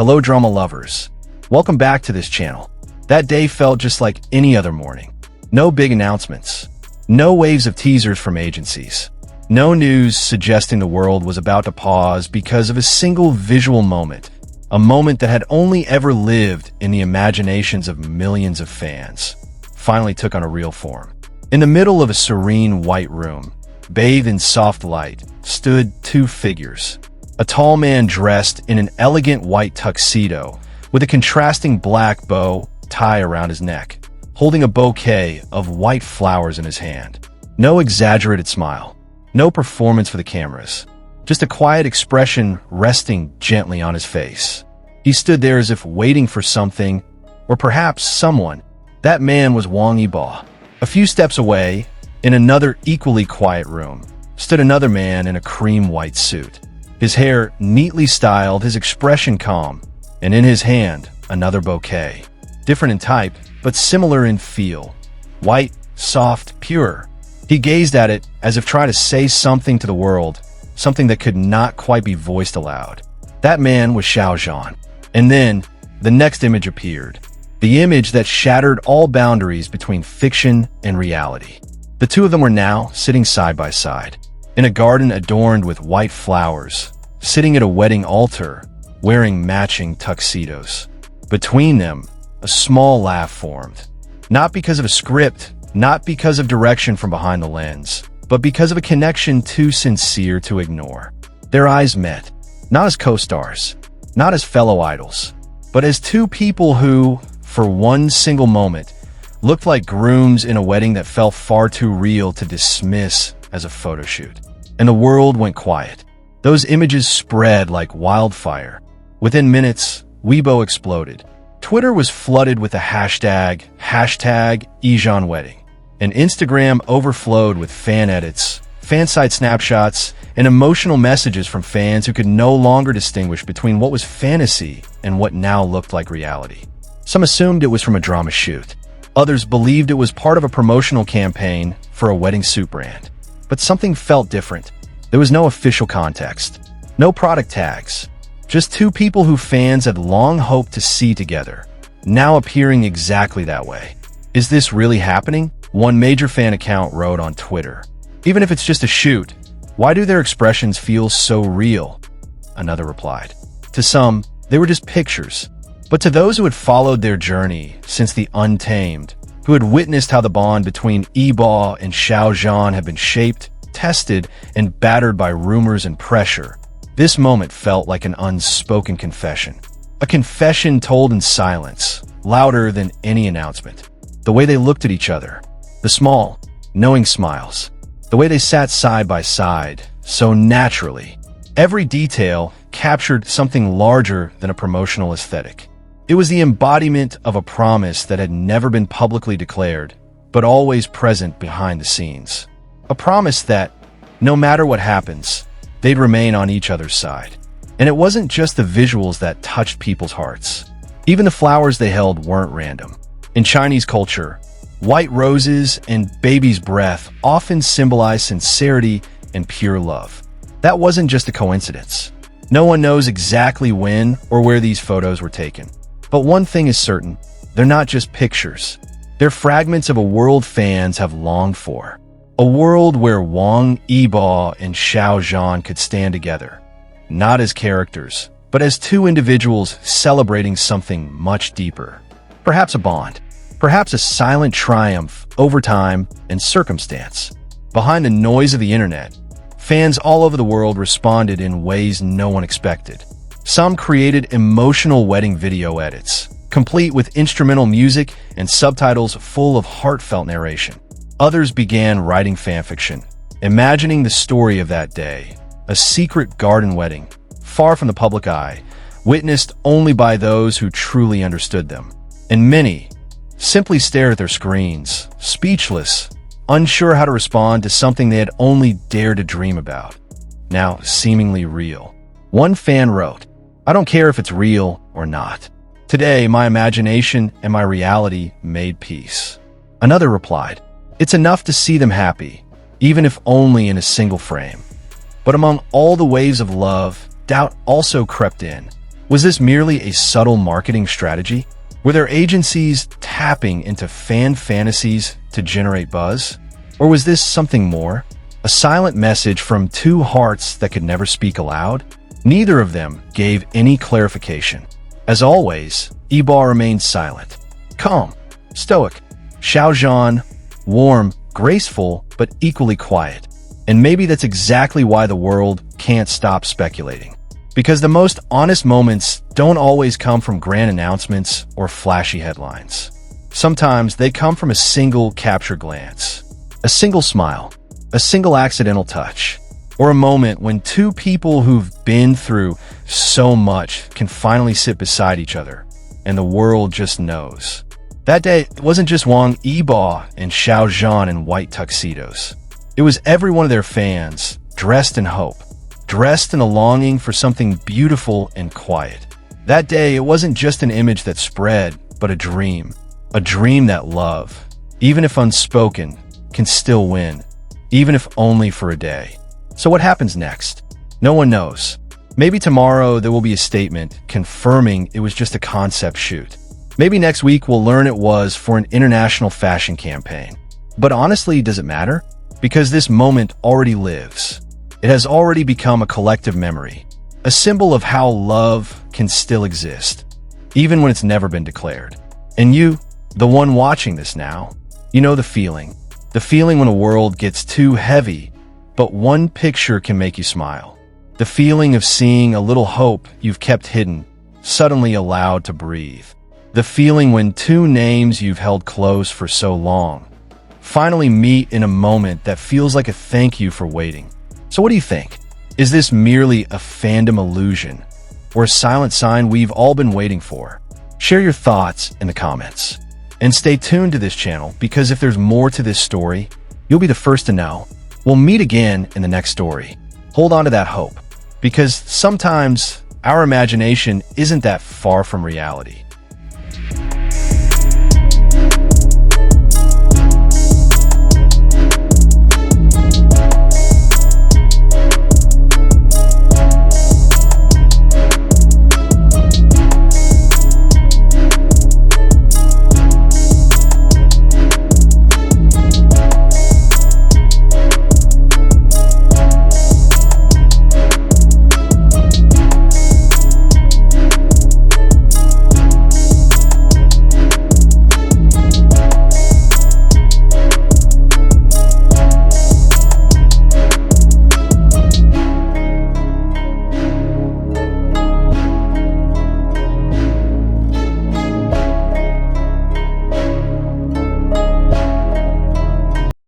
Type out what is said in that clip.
Hello drama lovers. Welcome back to this channel. That day felt just like any other morning. No big announcements. No waves of teasers from agencies. No news suggesting the world was about to pause because of a single visual moment. A moment that had only ever lived in the imaginations of millions of fans. Finally took on a real form. In the middle of a serene white room, bathed in soft light, stood two figures. A tall man dressed in an elegant white tuxedo with a contrasting black bow tie around his neck, holding a bouquet of white flowers in his hand. No exaggerated smile, no performance for the cameras, just a quiet expression resting gently on his face. He stood there as if waiting for something, or perhaps someone. That man was Wang Yibo. A few steps away, in another equally quiet room, stood another man in a cream white suit. His hair neatly styled, his expression calm, and in his hand, another bouquet. Different in type, but similar in feel. White, soft, pure. He gazed at it as if trying to say something to the world, something that could not quite be voiced aloud. That man was Xiao Zhan. And then, the next image appeared. The image that shattered all boundaries between fiction and reality. The two of them were now sitting side by side, in a garden adorned with white flowers, sitting at a wedding altar, wearing matching tuxedos. Between them, a small laugh formed. Not because of a script, not because of direction from behind the lens, but because of a connection too sincere to ignore. Their eyes met, not as co-stars, not as fellow idols, but as two people who, for one single moment, looked like grooms in a wedding that felt far too real to dismiss as a photoshoot. And the world went quiet. Those images spread like wildfire. Within minutes, Weibo exploded. Twitter was flooded with the hashtag Yizhan wedding. And Instagram overflowed with fan edits, fansite snapshots, and emotional messages from fans who could no longer distinguish between what was fantasy and what now looked like reality. Some assumed it was from a drama shoot. Others believed it was part of a promotional campaign for a wedding suit brand. But something felt different. There was no official context, no product tags, just two people who fans had long hoped to see together, now appearing exactly that way. Is this really happening? One major fan account wrote on Twitter. Even if it's just a shoot, why do their expressions feel so real? Another replied. To some, they were just pictures. But to those who had followed their journey since the Untamed, who had witnessed how the bond between Yibo and Xiao Zhan had been shaped, tested, and battered by rumors and pressure, this moment felt like an unspoken confession. A confession told in silence, louder than any announcement. The way they looked at each other, the small, knowing smiles, the way they sat side by side, so naturally. Every detail captured something larger than a promotional aesthetic. It was the embodiment of a promise that had never been publicly declared, but always present behind the scenes. A promise that, no matter what happens, they'd remain on each other's side. And it wasn't just the visuals that touched people's hearts. Even the flowers they held weren't random. In Chinese culture, white roses and baby's breath often symbolize sincerity and pure love. That wasn't just a coincidence. No one knows exactly when or where these photos were taken. But one thing is certain, they're not just pictures. They're fragments of a world fans have longed for. A world where Wang Yibo and Xiao Zhan could stand together, not as characters, but as two individuals celebrating something much deeper. Perhaps a bond, perhaps a silent triumph over time and circumstance. Behind the noise of the internet, fans all over the world responded in ways no one expected. Some created emotional wedding video edits, complete with instrumental music and subtitles full of heartfelt narration. Others began writing fanfiction, imagining the story of that day, a secret garden wedding, far from the public eye, witnessed only by those who truly understood them. And many simply stared at their screens, speechless, unsure how to respond to something they had only dared to dream about, now seemingly real. One fan wrote, "I don't care if it's real or not. Today, my imagination and my reality made peace." Another replied, "It's enough to see them happy, even if only in a single frame." But among all the waves of love, doubt also crept in. Was this merely a subtle marketing strategy? Were their agencies tapping into fan fantasies to generate buzz? Or was this something more? A silent message from two hearts that could never speak aloud? Neither of them gave any clarification. As always, Yibo remained silent. Calm, stoic. Xiao Zhan, warm, graceful, but equally quiet. And maybe that's exactly why the world can't stop speculating. Because the most honest moments don't always come from grand announcements or flashy headlines. Sometimes they come from a single captured glance, a single smile, a single accidental touch, or a moment when two people who've been through so much can finally sit beside each other, and the world just knows. That day, it wasn't just Wang Yibo and Xiao Zhan in white tuxedos. It was every one of their fans, dressed in hope, dressed in a longing for something beautiful and quiet. That day, it wasn't just an image that spread, but a dream that love, even if unspoken, can still win, even if only for a day. So what happens next? No one knows. Maybe tomorrow there will be a statement confirming it was just a concept shoot. Maybe next week we'll learn it was for an international fashion campaign. But honestly, does it matter? Because this moment already lives. It has already become a collective memory, a symbol of how love can still exist, even when it's never been declared. And you, the one watching this now, you know the feeling when a world gets too heavy, but one picture can make you smile. The feeling of seeing a little hope you've kept hidden, suddenly allowed to breathe. The feeling when two names you've held close for so long finally meet in a moment that feels like a thank you for waiting. So what do you think? Is this merely a fandom illusion, or a silent sign we've all been waiting for? Share your thoughts in the comments. And stay tuned to this channel, because if there's more to this story, you'll be the first to know. We'll meet again in the next story. Hold on to that hope, because sometimes our imagination isn't that far from reality.